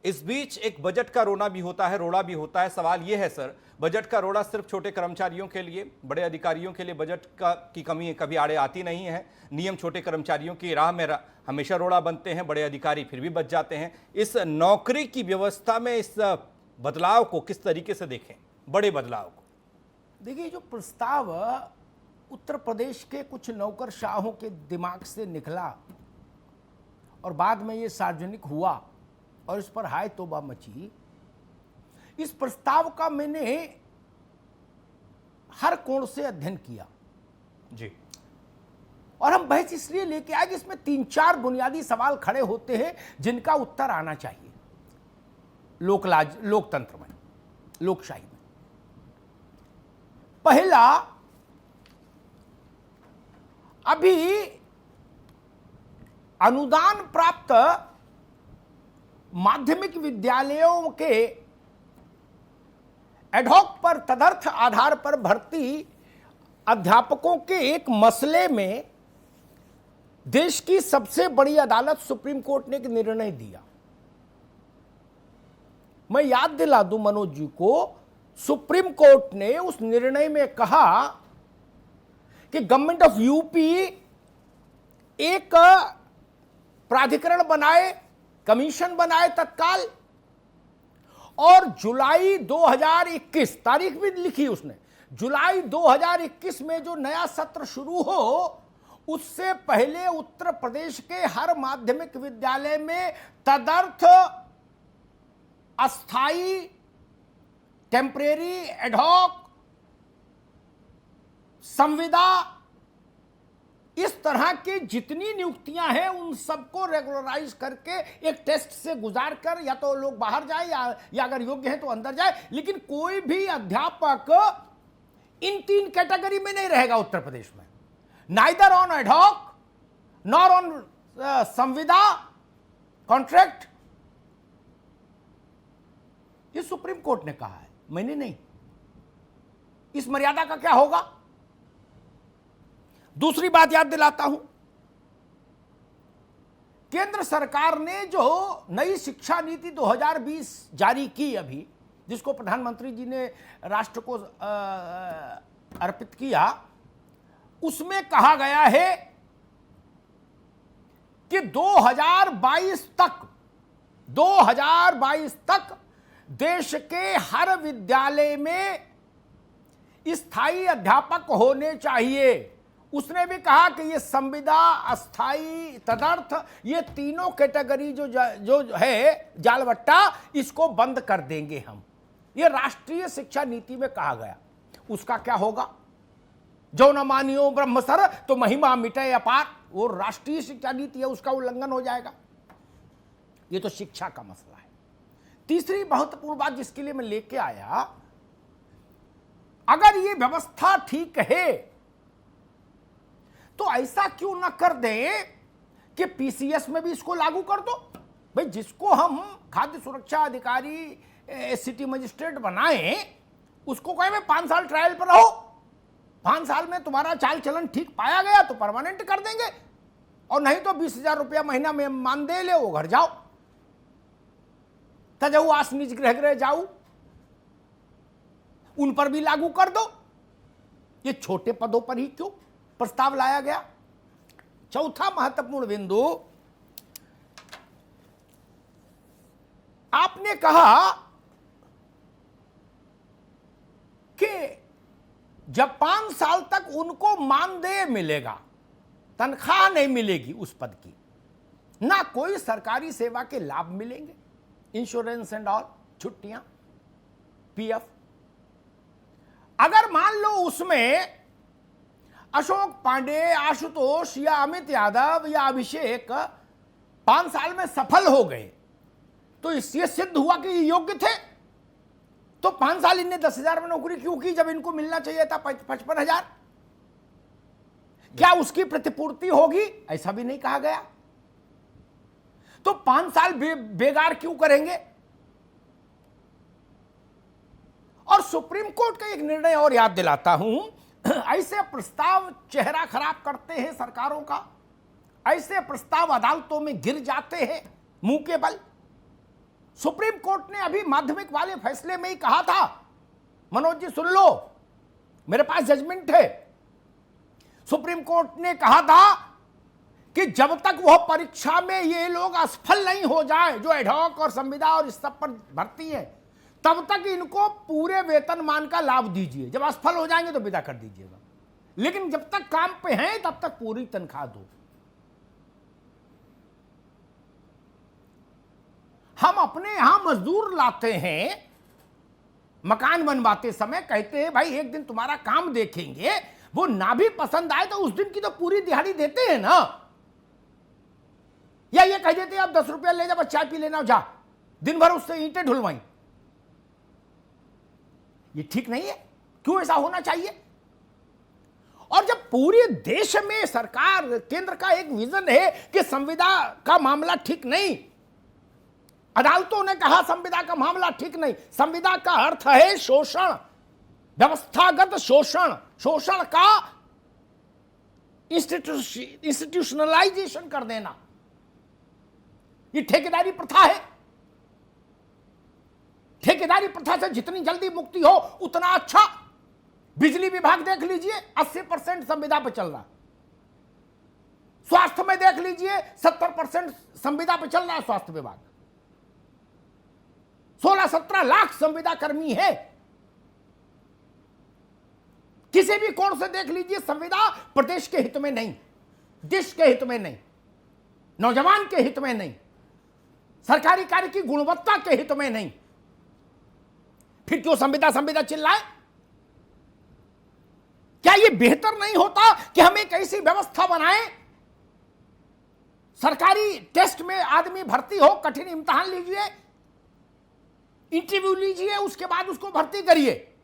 इस बीच एक बजट का रोना भी होता है, रोड़ा भी होता है। सवाल यह है सर, बजट का रोड़ा सिर्फ छोटे कर्मचारियों के लिए, बड़े अधिकारियों के लिए बजट की कमी कभी आड़े आती नहीं है। नियम छोटे कर्मचारियों की राह में हमेशा रोड़ा बनते हैं, बड़े अधिकारी फिर भी बच जाते हैं। इस नौकरी की व्यवस्था में इस बदलाव को किस तरीके से देखें, बड़े बदलाव को? देखिए, जो प्रस्ताव उत्तर प्रदेश के कुछ नौकरशाहों के दिमाग से निकला और बाद में ये सार्वजनिक हुआ और इस पर हाय तौबा मची, इस प्रस्ताव का मैंने हर कोण से अध्ययन किया जी। और हम बहस इसलिए लेके आए कि इसमें 3-4 बुनियादी सवाल खड़े होते हैं जिनका उत्तर आना चाहिए लोकतंत्र में, लोकशाही में। पहला, अभी अनुदान प्राप्त माध्यमिक विद्यालयों के एडहॉक पर तदर्थ आधार पर भर्ती अध्यापकों के एक मसले में देश की सबसे बड़ी अदालत सुप्रीम कोर्ट ने एक निर्णय दिया। मैं याद दिला दूं मनोज जी को, सुप्रीम कोर्ट ने उस निर्णय में कहा कि गवर्नमेंट ऑफ यूपी एक प्राधिकरण बनाए, कमीशन बनाए तत्काल, और जुलाई 2021 तारीख भी लिखी उसने, जुलाई 2021 में जो नया सत्र शुरू हो उससे पहले उत्तर प्रदेश के हर माध्यमिक विद्यालय में तदर्थ अस्थाई, टेम्परेरी, एडहॉक, संविदा, इस तरह की जितनी नियुक्तियां हैं उन सबको रेगुलराइज करके एक टेस्ट से गुजार कर या तो लोग बाहर जाए या अगर योग्य है तो अंदर जाए, लेकिन कोई भी अध्यापक इन 3 कैटेगरी में नहीं रहेगा उत्तर प्रदेश में, neither on ad hoc nor on संविदा कॉन्ट्रैक्ट। ये सुप्रीम कोर्ट ने कहा है, मैंने नहीं। इस मर्यादा का क्या होगा? दूसरी बात याद दिलाता हूं, केंद्र सरकार ने जो नई शिक्षा नीति 2020 जारी की अभी, जिसको प्रधानमंत्री जी ने राष्ट्र को अर्पित किया, उसमें कहा गया है कि 2022 तक देश के हर विद्यालय में स्थायी अध्यापक होने चाहिए। उसने भी कहा कि ये संविदा, अस्थाई, तदर्थ, ये तीनों कैटेगरी जो है जालबट्टा, इसको बंद कर देंगे हम। ये राष्ट्रीय शिक्षा नीति में कहा गया। उसका क्या होगा? जो न मानियो ब्रह्मसर तो महिमा मिटे अपार, वो राष्ट्रीय शिक्षा नीति है, उसका उल्लंघन हो जाएगा। ये तो शिक्षा का मसला है। तीसरी महत्वपूर्ण बात जिसके लिए मैं लेके आया, अगर ये व्यवस्था ठीक है तो ऐसा क्यों ना कर दें कि पीसीएस में भी इसको लागू कर दो। भाई, जिसको हम खाद्य सुरक्षा अधिकारी, सिटी मजिस्ट्रेट बनाएं, उसको कहे मैं 5 साल ट्रायल पर रहो, 5 साल में तुम्हारा चाल चलन ठीक पाया गया तो परमानेंट कर देंगे, और नहीं तो 20,000 रुपया महीना में मानदेय ले, वो घर जाओ, तजहु आस निज गृह जाऊ, उन पर भी लागू कर दो। ये छोटे पदों पर ही क्यों प्रस्ताव लाया गया? चौथा महत्वपूर्ण बिंदु, आपने कहा कि जब 5 साल तक उनको मानदेय मिलेगा, तनख्वाह नहीं मिलेगी उस पद की, ना कोई सरकारी सेवा के लाभ मिलेंगे, इंश्योरेंस एंड ऑल, छुट्टियां, पीएफ। अगर मान लो उसमें अशोक पांडे, आशुतोष या अमित यादव या अभिषेक 5 साल में सफल हो गए, तो इससे सिद्ध हुआ कि ये योग्य थे, तो 5 साल इनने 10,000 में नौकरी क्यों की जब इनको मिलना चाहिए था 55,000? क्या उसकी प्रतिपूर्ति होगी? ऐसा भी नहीं कहा गया। तो 5 साल बेगार क्यों करेंगे? और सुप्रीम कोर्ट का एक निर्णय और याद दिलाता हूं, ऐसे प्रस्ताव चेहरा खराब करते हैं सरकारों का, ऐसे प्रस्ताव अदालतों में गिर जाते हैं मुंह के बल। सुप्रीम कोर्ट ने अभी माध्यमिक वाले फैसले में ही कहा था, मनोज जी सुन लो, मेरे पास जजमेंट है। सुप्रीम कोर्ट ने कहा था कि जब तक वह परीक्षा में ये लोग असफल नहीं हो जाए, जो एडहॉक और संविदा और इस सब पर भर्ती है, तब तक इनको पूरे वेतनमान का लाभ दीजिए। जब असफल हो जाएंगे तो विदा कर दीजिएगा, लेकिन जब तक काम पे हैं तब तक पूरी तनख्वाह दो। हम अपने यहां मजदूर लाते हैं, मकान बनवाते समय कहते हैं भाई एक दिन तुम्हारा काम देखेंगे, वो ना भी पसंद आए तो उस दिन की तो पूरी दिहाड़ी देते हैं ना। या ये कह देते हैं आप 10 रुपया ले जा, बस चाय पी लेना, जा दिन भर उससे ईंटें ढुलवाई। ये ठीक नहीं है, क्यों ऐसा होना चाहिए? और जब पूरे देश में सरकार, केंद्र का एक विजन है कि संविदा का मामला ठीक नहीं, अदालतों ने कहा संविदा का मामला ठीक नहीं, संविदा का अर्थ है शोषण, व्यवस्थागत शोषण, शोषण का इंस्टीट्यूशनलाइजेशन कर देना, ये ठेकेदारी प्रथा है। ठेकेदारी प्रथा से जितनी जल्दी मुक्ति हो उतना अच्छा। बिजली विभाग देख लीजिए 80% संविदा पर चल रहा, स्वास्थ्य में देख लीजिए 70% संविदा पर चल रहा है स्वास्थ्य विभाग। 16-17 लाख संविदा कर्मी है। किसी भी कोण से देख लीजिए, संविदा प्रदेश के हित में नहीं, देश के हित में नहीं, नौजवान के हित में नहीं, सरकारी कार्य की गुणवत्ता के हित में नहीं। फिर क्यों संविदा संविदा चिल्लाए? क्या यह बेहतर नहीं होता कि हम एक ऐसी व्यवस्था बनाएं, सरकारी टेस्ट में आदमी भर्ती हो, कठिन इम्तिहान लीजिए, इंटरव्यू लीजिए, उसके बाद उसको भर्ती करिए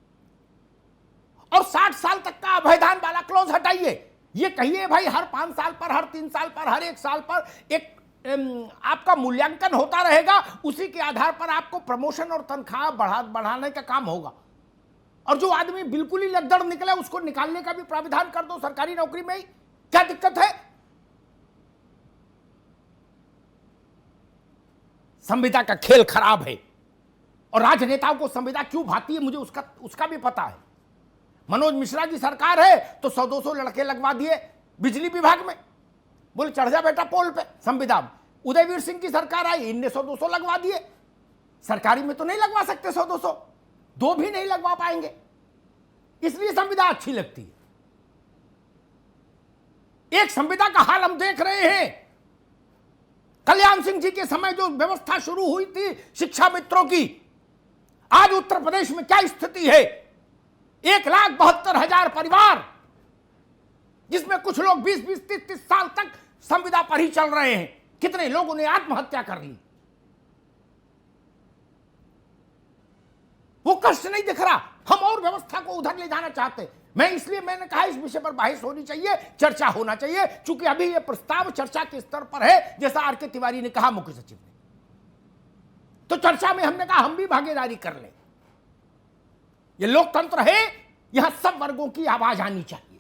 और 60 साल तक का अभयदान वाला क्लॉज हटाइए। ये कहिए भाई हर 5 साल पर, हर 3 साल पर, हर 1 साल पर एक आपका मूल्यांकन होता रहेगा, उसी के आधार पर आपको प्रमोशन और तनख्वाह बढ़ाने का काम होगा। और जो आदमी बिल्कुल ही लद्दड़ निकले उसको निकालने का भी प्राविधान कर दो सरकारी नौकरी में ही, क्या दिक्कत है? संविदा का खेल खराब है और राजनेताओं को संविदा क्यों भाती है मुझे उसका भी पता है। मनोज मिश्रा की सरकार है तो 100-200 लड़के लगवा दिए बिजली विभाग में, बोले चढ़ जा बेटा पोल पे संविदा में। उदयवीर सिंह की सरकार आई, इनने 100-200 लगवा दिए। सरकारी में तो नहीं लगवा सकते 100-200, 2 भी नहीं लगवा पाएंगे, इसलिए संविदा अच्छी लगती है। एक संविदा का हाल हम देख रहे हैं। कल्याण सिंह जी के समय जो व्यवस्था शुरू हुई थी शिक्षा मित्रों की, आज उत्तर प्रदेश में क्या स्थिति है? 1,72,000 परिवार, जिसमें कुछ लोग 20-20, 30-30 साल तक संविदा पर ही चल रहे हैं। कितने लोगों ने आत्महत्या कर ली। वो कष्ट नहीं दिख रहा। हम और व्यवस्था को उधर ले जाना चाहते। मैंने कहा इस विषय पर बहस होनी चाहिए, चर्चा होना चाहिए, क्योंकि अभी यह प्रस्ताव चर्चा के स्तर पर है, जैसा आर.के. तिवारी ने कहा, मुख्य सचिव ने। तो चर्चा में हमने कहा हम भी भागीदारी कर लें। यह लोकतंत्र है, यहां सब वर्गों की आवाज आनी चाहिए।